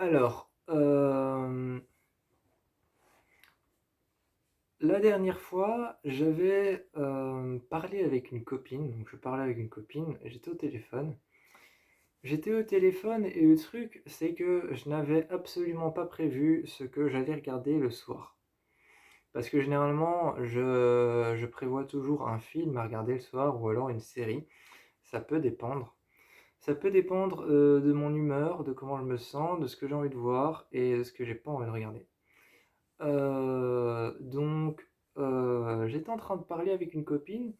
Alors, la dernière fois, j'avais parlé avec une copine, donc je parlais avec une copine, et j'étais au téléphone. J'étais au téléphone et le truc, c'est que je n'avais absolument pas prévu ce que j'allais regarder le soir. Parce que généralement, je prévois toujours un film à regarder le soir ou alors une série. Ça peut dépendre. Ça peut dépendre de mon humeur, de comment je me sens, de ce que j'ai envie de voir et de ce que j'ai pas envie de regarder. Donc, j'étais en train de parler avec une copine,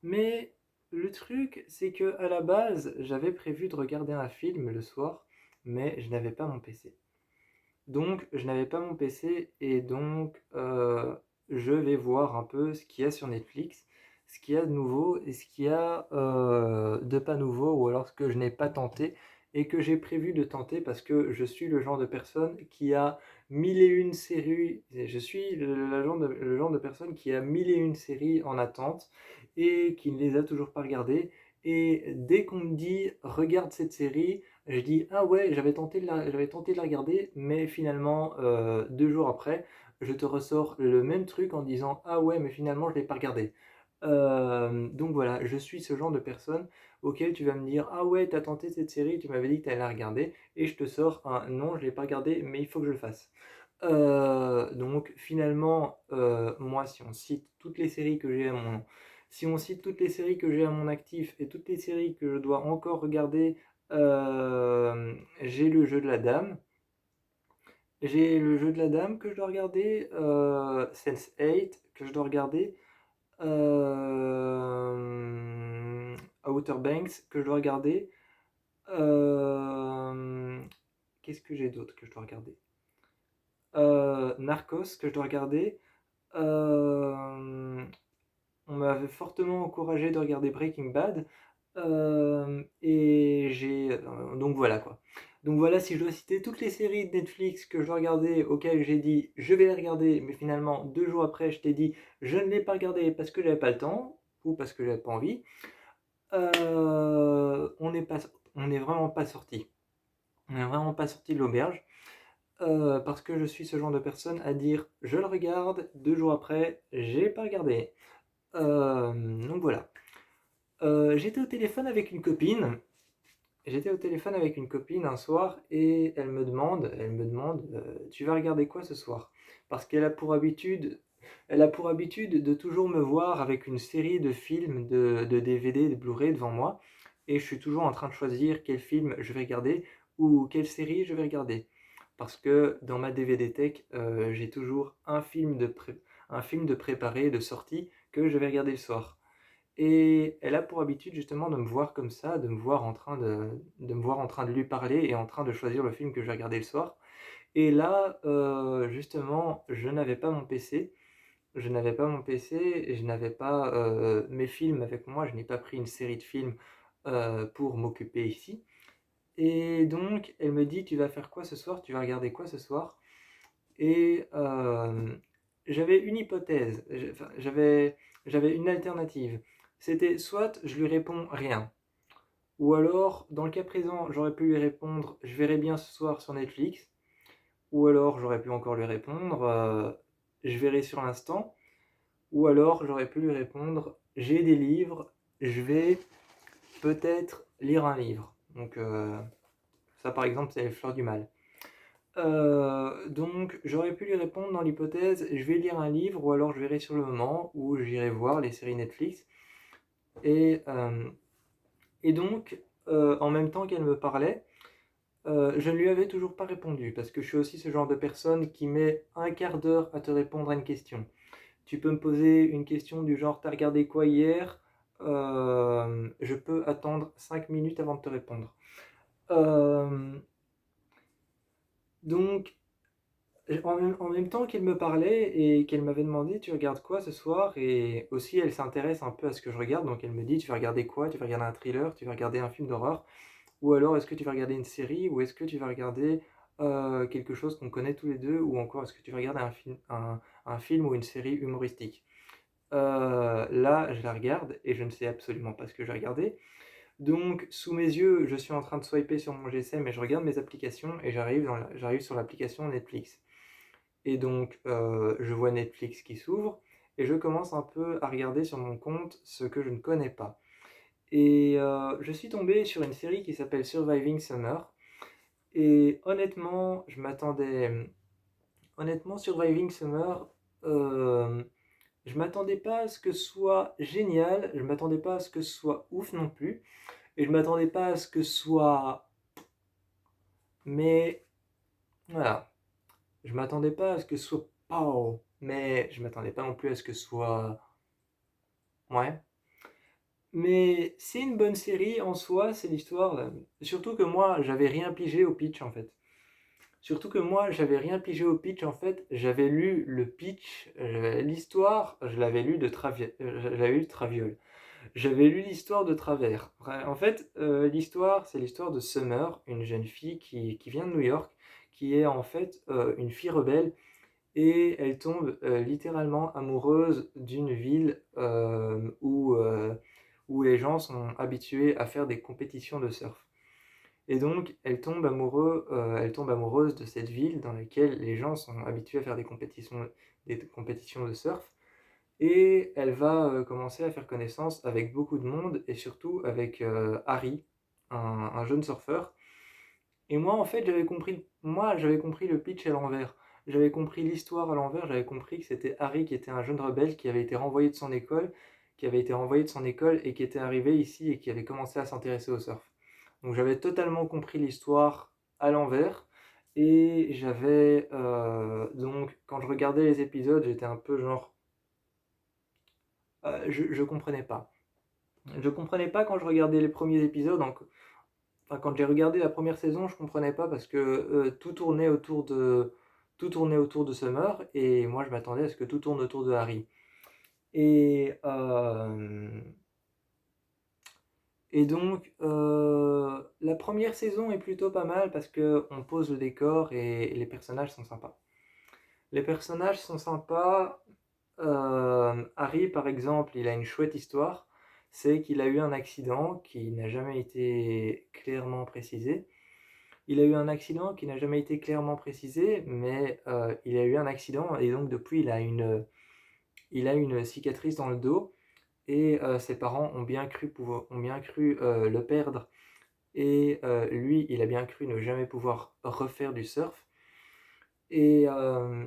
mais le truc, c'est que à la base, j'avais prévu de regarder un film le soir, mais je n'avais pas mon PC. Donc, je n'avais pas mon PC et donc je vais voir un peu ce qu'il y a sur Netflix, ce qu'il y a de nouveau et ce qu'il y a de pas nouveau, ou alors ce que je n'ai pas tenté et que j'ai prévu de tenter parce que je suis le genre de personne qui a mille et une séries. Je suis le genre de personne qui a mille et une séries en attente et qui ne les a toujours pas regardées. Et dès qu'on me dit regarde cette série, je dis ah ouais, j'avais tenté de la regarder, mais finalement 2 jours après, je te ressors le même truc en disant ah ouais, mais finalement je l'ai pas regardé. Donc voilà, je suis ce genre de personne auquel tu vas me dire ah ouais, t'as tenté cette série, tu m'avais dit que t'allais la regarder, et je te sors un non, je l'ai pas regardé, mais il faut que je le fasse. Donc finalement, moi, si on cite toutes les séries que j'ai à mon si on cite toutes les séries que j'ai à mon actif et toutes les séries que je dois encore regarder, j'ai le jeu de la dame. J'ai le jeu de la dame que je dois regarder, Sense8 que je dois regarder, Outer Banks que je dois regarder. euh, Qu'est-ce que j'ai d'autre que je dois regarder? Narcos que je dois regarder. Euh, on m'avait fortement encouragé de regarder Breaking Bad. Et j'ai. Donc voilà quoi. Donc voilà, si je dois citer toutes les séries de Netflix que je dois regarder, auxquelles j'ai dit je vais les regarder, mais finalement 2 jours après je t'ai dit je ne l'ai pas regardé parce que j'avais pas le temps ou parce que j'avais pas envie, on n'est pas, on n'est vraiment pas sorti. On n'est vraiment pas sorti de l'auberge. Parce que je suis ce genre de personne à dire je le regarde, 2 jours après, j'ai pas regardé. Donc voilà. J'étais au téléphone avec une copine. J'étais au téléphone avec une copine un soir et elle me demande, tu vas regarder quoi ce soir? Parce elle a pour habitude de toujours me voir avec une série de films, de DVD, de Blu-ray devant moi, et je suis toujours en train de choisir quel film je vais regarder ou quelle série je vais regarder. Parce que dans ma DVD Tech, j'ai toujours un film de préparé, de sortie, que je vais regarder le soir. Et elle a pour habitude justement de me voir comme ça, de me voir en train de lui parler et en train de choisir le film que je vais regarder le soir. Et là, justement, je n'avais pas mon PC. Je n'avais pas mon PC et je n'avais pas mes films avec moi. Je n'ai pas pris une série de films pour m'occuper ici. Et donc, elle me dit, tu vas faire quoi ce soir? Tu vas regarder quoi ce soir? Et j'avais une hypothèse, j'avais une alternative. C'était soit je lui réponds rien, ou alors, dans le cas présent, j'aurais pu lui répondre je verrai bien ce soir sur Netflix, ou alors j'aurais pu encore lui répondre je verrai sur l'instant, ou alors j'aurais pu lui répondre j'ai des livres, je vais peut-être lire un livre. Donc ça par exemple c'est les fleurs du mal. Donc j'aurais pu lui répondre dans l'hypothèse je vais lire un livre ou alors je verrai sur le moment ou j'irai voir les séries Netflix. Et, euh, et donc en même temps qu'elle me parlait, je ne lui avais toujours pas répondu parce que je suis aussi ce genre de personne qui met un quart d'heure à te répondre à une question. Tu peux me poser une question du genre t'as regardé quoi hier? Je peux attendre 5 minutes avant de te répondre. Euh, donc en même temps qu'elle me parlait et qu'elle m'avait demandé tu regardes quoi ce soir, et aussi elle s'intéresse un peu à ce que je regarde, donc elle me dit tu vas regarder quoi, tu vas regarder un thriller, tu vas regarder un film d'horreur, ou alors est-ce que tu vas regarder une série, ou est-ce que tu vas regarder quelque chose qu'on connaît tous les deux, ou encore est-ce que tu vas regarder un film ou une série humoristique. Là je la regarde et je ne sais absolument pas ce que je vais regarder, Donc, sous mes yeux, je suis en train de swiper sur mon GSM et je regarde mes applications et j'arrive sur l'application Netflix. Et donc, je vois Netflix qui s'ouvre et je commence un peu à regarder sur mon compte ce que je ne connais pas. Et je suis tombé sur une série qui s'appelle Surviving Summer. Et honnêtement, Surviving Summer, euh, je m'attendais pas à ce que ce soit génial, je m'attendais pas à ce que ce soit ouf non plus, et je m'attendais pas à ce que ce soit. Mais voilà, je m'attendais pas à ce que ce soit pow, mais je m'attendais pas non plus à ce que ce soit. Ouais. Mais c'est une bonne série en soi, c'est l'histoire. Surtout que moi, j'avais rien pigé au pitch en fait. Surtout que moi, j'avais rien pigé au pitch en fait. J'avais lu le pitch, l'histoire, je l'avais lu je l'avais lu de traviole. J'avais lu l'histoire de travers. En fait, l'histoire, c'est l'histoire de Summer, une jeune fille qui vient de New York, qui est en fait une fille rebelle, et elle tombe littéralement amoureuse d'une ville où les gens sont habitués à faire des compétitions de surf. Et donc, elle tombe amoureuse de cette ville dans laquelle les gens sont habitués à faire des compétitions de surf. Et elle va commencer à faire connaissance avec beaucoup de monde et surtout avec Harry, un jeune surfeur. Et moi, en fait, j'avais compris le pitch à l'envers. J'avais compris l'histoire à l'envers. J'avais compris que c'était Harry qui était un jeune rebelle qui avait été renvoyé de son école, et qui était arrivé ici et qui avait commencé à s'intéresser au surf. Donc j'avais totalement compris l'histoire à l'envers. Et donc, quand je regardais les épisodes, j'étais un peu genre. Je comprenais pas. Je comprenais pas quand je regardais les premiers épisodes. Enfin, quand j'ai regardé la première saison, je comprenais pas parce que tout tournait autour de Summer et moi je m'attendais à ce que tout tourne autour de Harry. Et, et donc la première saison est plutôt pas mal parce que on pose le décor et les personnages sont sympas. Les personnages sont sympas. Harry, par exemple, il a une chouette histoire. C'est qu'il a eu un accident qui n'a jamais été clairement précisé. Il a eu un accident qui n'a jamais été clairement précisé, mais il a eu un accident et donc depuis il a une cicatrice dans le dos et ses parents ont bien cru le perdre et lui, il a bien cru ne jamais pouvoir refaire du surf et, euh,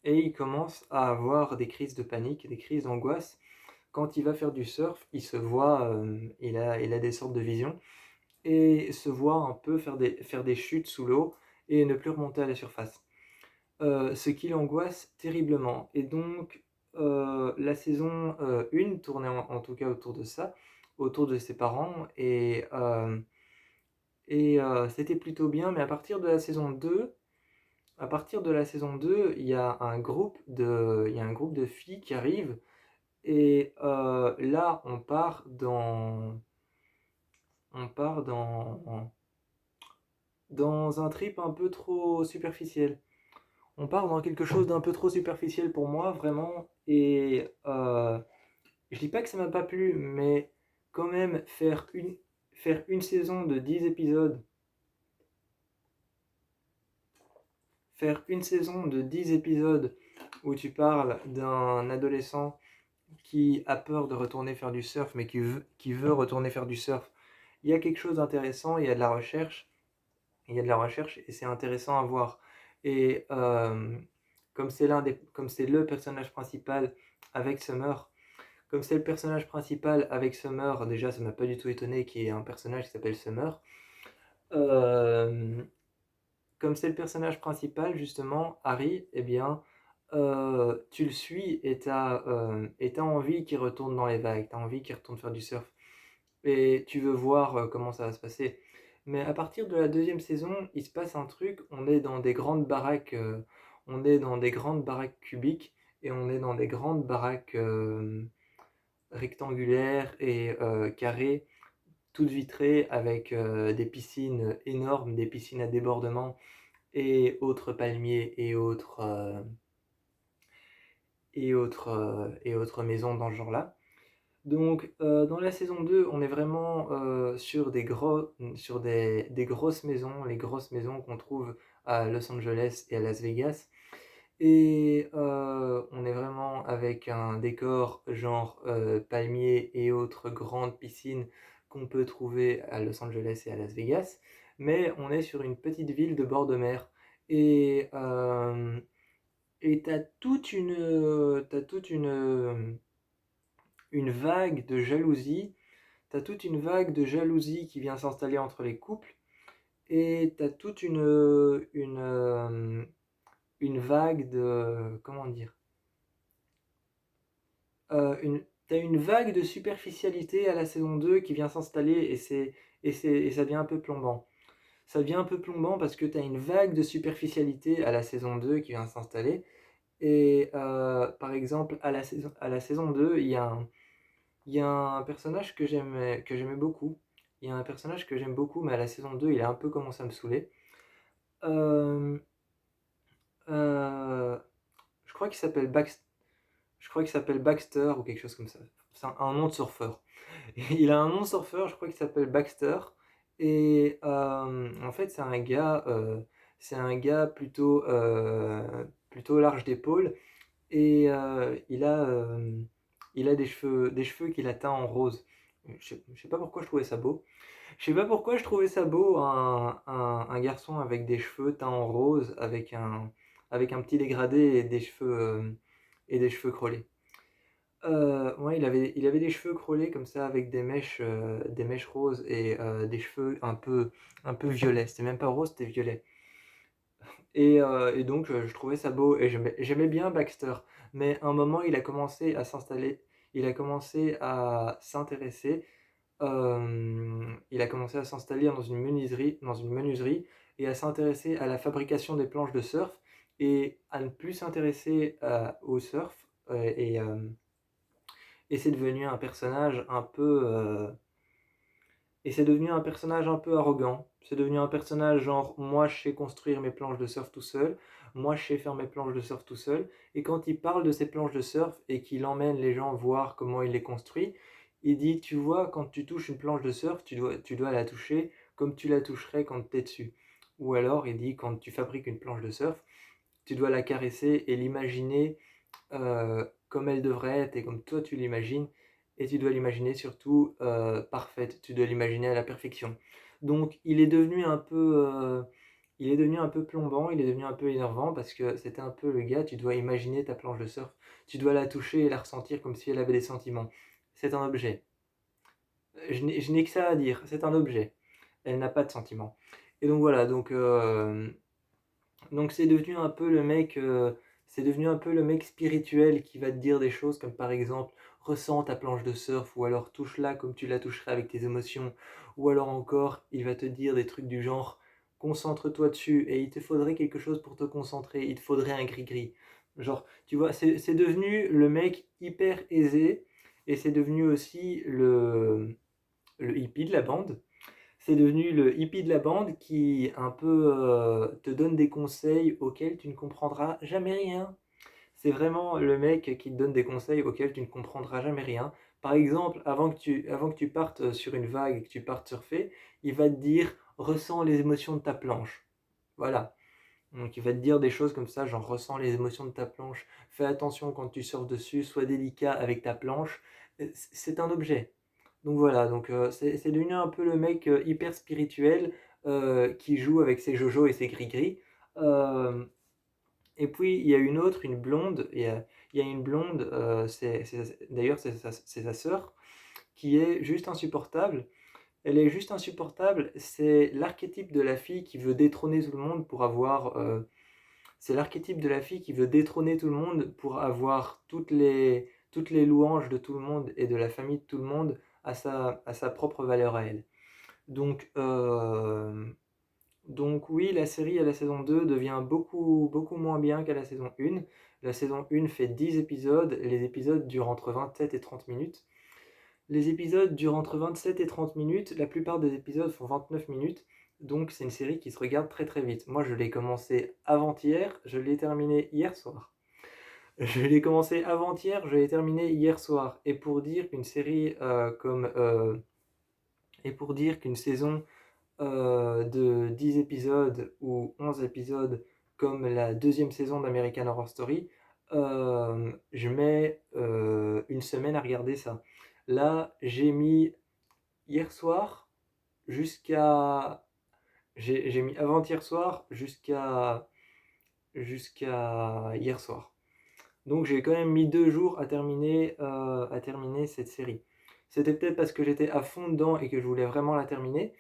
et il commence à avoir des crises de panique, des crises d'angoisse. Quand il va faire du surf, il a des sortes de visions et se voit un peu faire des chutes sous l'eau et ne plus remonter à la surface. Ce qui l'angoisse terriblement. Et donc, la saison 1 tournait en tout cas autour de ça, autour de ses parents, c'était plutôt bien, mais à partir de la saison 2 il y a un groupe de filles qui arrivent, et là, on part dans un trip un peu trop superficiel. On part dans quelque chose d'un peu trop superficiel pour moi, vraiment. Et je dis pas que ça m'a pas plu, mais quand même, faire une saison de 10 épisodes, faire une saison de 10 épisodes où tu parles d'un adolescent qui a peur de retourner faire du surf, mais qui veut retourner faire du surf, il y a quelque chose d'intéressant, il y a de la recherche et c'est intéressant à voir. Et comme c'est le personnage principal avec Summer, comme c'est le personnage principal avec Summer, déjà ça m'a pas du tout étonné qu'il y ait un personnage qui s'appelle Summer. Euh, Comme c'est le personnage principal, justement, Harry, eh bien, tu le suis et t'as envie qu'il retourne dans les vagues, t'as envie qu'il retourne faire du surf. Et tu veux voir comment ça va se passer. Mais à partir de la deuxième saison, il se passe un truc, on est dans des grandes baraques cubiques, et on est dans des grandes baraques rectangulaires et carrées, toutes vitrées, avec des piscines énormes, des piscines à débordement, et autres palmiers et autres maisons dans ce genre-là. Donc, dans la saison 2, on est vraiment sur des grosses maisons, les grosses maisons qu'on trouve à Los Angeles et à Las Vegas. Et on est vraiment avec un décor genre palmiers et autres grandes piscines qu'on peut trouver à Los Angeles et à Las Vegas. Mais on est sur une petite ville de bord de mer. Et t'as toute une vague de jalousie. T'as toute une vague de jalousie qui vient s'installer entre les couples. Et t'as toute une vague de... Comment dire? T'as une vague de superficialité à la saison 2 qui vient s'installer et ça devient un peu plombant. Ça devient un peu plombant parce que t'as une vague de superficialité à la saison 2 qui vient s'installer. Et par exemple, à la saison 2, il y a un personnage que j'aimais beaucoup. Il y a un personnage que j'aime beaucoup, mais à la saison 2 il a un peu commencé à me saouler. Euh, euh, je crois qu'il s'appelle je crois qu'il s'appelle Baxter ou quelque chose comme ça. C'est un nom de surfeur. Il a un nom de surfeur, je crois qu'il s'appelle Baxter. Et en fait, c'est un gars plutôt large d'épaule. Et il a des cheveux qu'il a teints en rose. Je sais pas pourquoi je trouvais ça beau. Je sais pas pourquoi je trouvais ça beau, un garçon avec des cheveux teints en rose, avec un petit dégradé et des cheveux crôlés. Ouais, il avait des cheveux crôlés comme ça avec des mèches roses et des cheveux un peu violets. C'était même pas rose, c'était violet. Et donc je trouvais ça beau et j'aimais bien Baxter. Mais à un moment, il a commencé à s'intéresser, il a commencé à s'installer dans une menuiserie et à s'intéresser à la fabrication des planches de surf et à ne plus s'intéresser au surf. Et c'est devenu un personnage un peu et c'est devenu un personnage un peu arrogant. C'est devenu un personnage genre moi je sais construire mes planches de surf tout seul, moi je sais faire mes planches de surf tout seul. Et quand il parle de ses planches de surf et qu'il emmène les gens voir comment il les construit, il dit tu vois quand tu touches une planche de surf, tu dois la toucher comme tu la toucherais quand tu es dessus. Ou alors il dit quand tu fabriques une planche de surf, tu dois la caresser et l'imaginer comme elle devrait être et comme toi tu l'imagines, et tu dois l'imaginer surtout parfaite, tu dois l'imaginer à la perfection. Donc il est devenu un peu plombant, il est devenu un peu énervant parce que c'était un peu le gars, tu dois imaginer ta planche de surf, tu dois la toucher et la ressentir comme si elle avait des sentiments. C'est un objet. Je n'ai que ça à dire, c'est un objet. Elle n'a pas de sentiments. Et donc voilà, donc c'est devenu un peu le mec spirituel qui va te dire des choses comme par exemple ressens ta planche de surf ou alors touche-la comme tu la toucherais avec tes émotions ou alors encore il va te dire des trucs du genre concentre-toi dessus et il te faudrait quelque chose pour te concentrer, il te faudrait un gris-gris. Genre, tu vois, c'est devenu le mec hyper aisé et c'est devenu aussi le hippie de la bande. C'est devenu le hippie de la bande qui un peu te donne des conseils auxquels tu ne comprendras jamais rien. C'est vraiment le mec qui te donne des conseils auxquels tu ne comprendras jamais rien. Par exemple, avant que tu partes sur une vague et que tu partes surfer, il va te dire ressens les émotions de ta planche. Voilà. Donc il va te dire des choses comme ça, genre ressens les émotions de ta planche, fais attention quand tu surfes dessus, sois délicat avec ta planche. C'est un objet. Donc voilà, c'est devenu un peu le mec hyper spirituel qui joue avec ses jojo et ses gris-gris. Euh, et puis il y a une blonde, il y a une blonde, d'ailleurs c'est sa sœur, qui est juste insupportable. Elle est juste insupportable, c'est l'archétype de la fille qui veut détrôner tout le monde pour avoir... c'est l'archétype de la fille qui veut détrôner tout le monde pour avoir toutes les louanges de tout le monde et de la famille de tout le monde à sa propre valeur à elle. Donc, euh, donc oui, la série à la saison 2 devient beaucoup moins bien qu'à la saison 1. La saison 1 fait 10 épisodes, les épisodes durent entre 27 et 30 minutes. Les épisodes durent entre 27 et 30 minutes, la plupart des épisodes font 29 minutes, donc c'est une série qui se regarde très très vite. Moi je l'ai commencé avant-hier, je l'ai terminé hier soir. Je l'ai commencé avant-hier, je l'ai terminé hier soir. Et pour dire qu'une série et pour dire qu'une saison de 10 épisodes ou 11 épisodes comme la deuxième saison d'American Horror Story, je mets une semaine à regarder ça. Là, j'ai mis hier soir jusqu'à... J'ai mis avant-hier soir jusqu'à hier soir. Donc j'ai quand même mis 2 jours à terminer cette série. C'était peut-être parce que j'étais à fond dedans et que je voulais vraiment la terminer,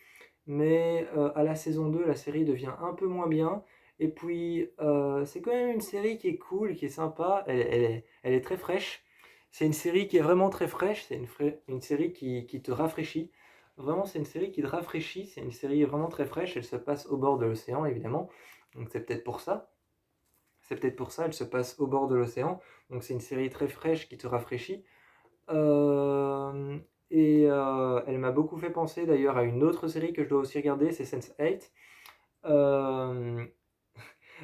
mais à la saison 2, la série devient un peu moins bien. Et puis c'est quand même une série qui est cool, qui est sympa, elle est très fraîche. C'est une série qui est vraiment très fraîche, c'est une série qui te rafraîchit. Vraiment, c'est une série qui te rafraîchit, c'est une série vraiment très fraîche, elle se passe au bord de l'océan évidemment, donc c'est peut-être pour ça. C'est peut-être pour ça, elle se passe au bord de l'océan. Donc c'est une série très fraîche qui te rafraîchit. Euh, Elle m'a beaucoup fait penser d'ailleurs à une autre série que je dois aussi regarder, c'est Sense8. Euh,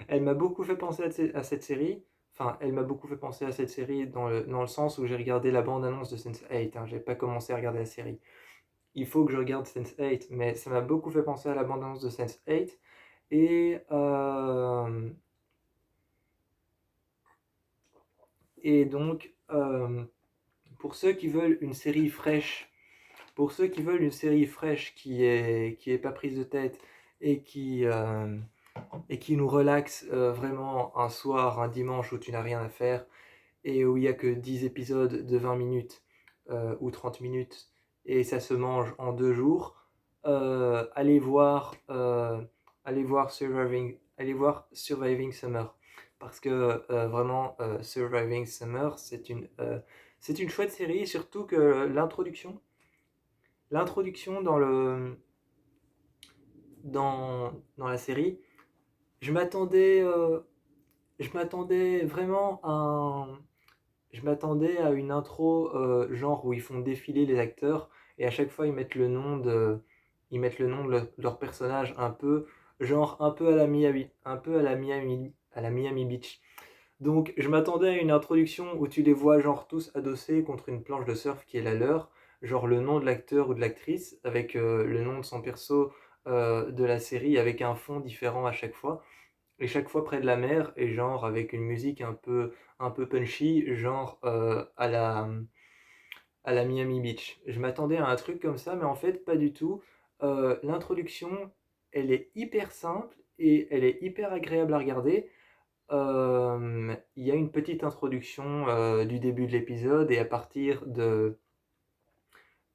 Elle m'a beaucoup fait penser à cette série. Enfin, elle m'a beaucoup fait penser à cette série dans le sens où j'ai regardé la bande-annonce de Sense8. Hein, j'ai pas commencé à regarder la série. Il faut que je regarde Sense8, mais ça m'a beaucoup fait penser à la bande-annonce de Sense8. Et, euh, et donc, pour ceux qui veulent une série fraîche, pour ceux qui veulent une série fraîche qui est pas prise de tête et et qui nous relaxe vraiment un soir, un dimanche où tu n'as rien à faire et où il n'y a que 10 épisodes de 20 minutes ou 30 minutes et ça se mange en 2 jours, allez voir Surviving Summer. Parce que vraiment, Surviving Summer, c'est une chouette série, surtout que l'introduction dans la série, je m'attendais, euh, je m'attendais vraiment à je m'attendais à une intro genre où ils font défiler les acteurs et à chaque fois ils mettent le nom de leur personnage un peu genre un peu à la Miami, un peu à la Miami Beach. Donc je m'attendais à une introduction où tu les vois genre tous adossés contre une planche de surf qui est la leur, genre le nom de l'acteur ou de l'actrice avec le nom de son perso de la série avec un fond différent à chaque fois. Et chaque fois près de la mer et genre avec une musique un peu punchy, genre à la Miami Beach. Je m'attendais à un truc comme ça, mais en fait pas du tout. L'introduction, elle est hyper simple et elle est hyper agréable à regarder. Il y a une petite introduction du début de l'épisode et à partir de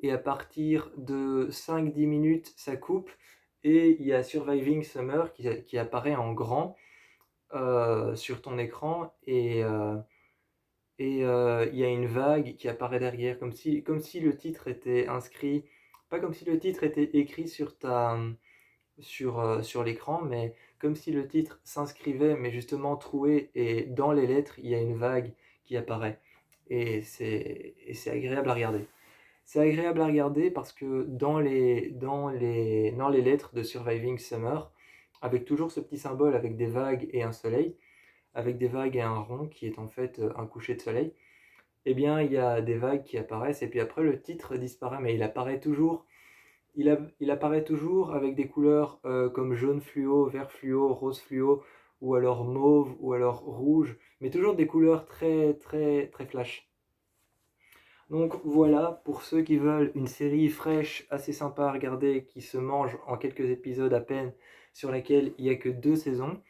5-10 minutes, ça coupe et il y a Surviving Summer qui apparaît en grand sur ton écran il y a une vague qui apparaît derrière comme si le titre était inscrit, pas comme si le titre était écrit sur l'écran, mais comme si le titre s'inscrivait mais justement troué et dans les lettres il y a une vague qui apparaît et c'est agréable à regarder. C'est agréable à regarder parce que dans les lettres de Surviving Summer, avec toujours ce petit symbole avec des vagues et un soleil, avec des vagues et un rond qui est en fait un coucher de soleil, eh bien il y a des vagues qui apparaissent et puis après le titre disparaît, mais il apparaît toujours avec des couleurs comme jaune fluo, vert fluo, rose fluo, ou alors mauve, ou alors rouge, mais toujours des couleurs très très très flash. Donc voilà, pour ceux qui veulent une série fraîche, assez sympa à regarder, qui se mange en quelques épisodes à peine, sur laquelle il n'y a que 2 saisons,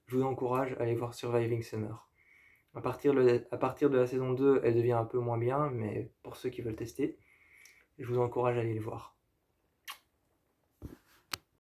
je vous encourage à aller voir Surviving Summer. À partir de la saison 2, elle devient un peu moins bien, mais pour ceux qui veulent tester, je vous encourage à aller le voir.